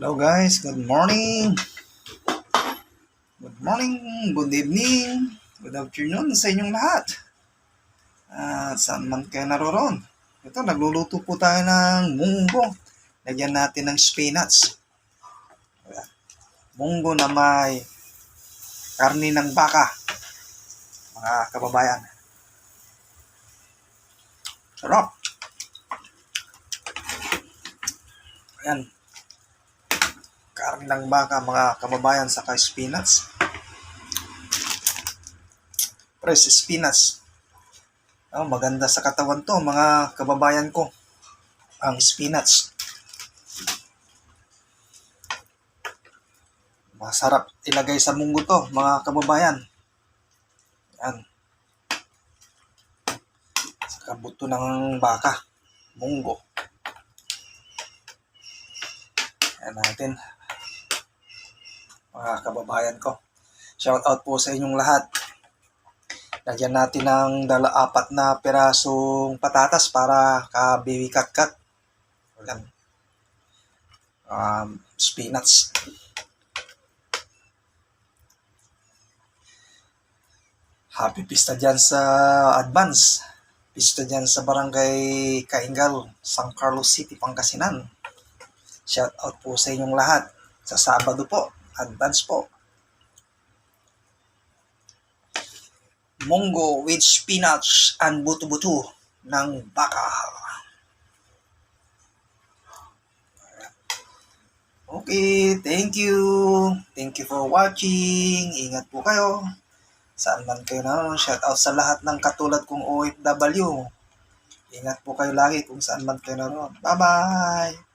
Hello guys, good morning. Good morning, good evening, good afternoon sa inyong lahat. Saan man kayo naroon. Ito, nagluluto po tayo ng munggo. Lagyan natin ng spinach. Munggo na may karni ng baka, mga kababayan. Sarap. Ayan. Karni ng baka, mga kababayan, saka spinach. Fresh spinach. Maganda sa katawan to, mga kababayan ko. Ang spinach. Masarap ilagay sa munggo to, mga kababayan. Yan. Saka buto ng baka. Munggo. Yan natin. Mga kababayan ko. Shout out po sa inyong lahat. Lagyan natin ng 4 na pirasong patatas para ka-baby cut-cut. Yan. Spinach. Happy pista dyan sa advance. Pista dyan sa barangay Kaingal, San Carlos City, Pangasinan. Shout out po sa inyong lahat. Sa Sabado po, advance po. Munggo with spinach and buto-buto ng baka. Okay, thank you. Thank you for watching. Ingat po kayo. Saan man kayo na, shout out sa lahat ng katulad kong OFW. Ingat po kayo lagi kung saan man kayo naroon. Bye-bye!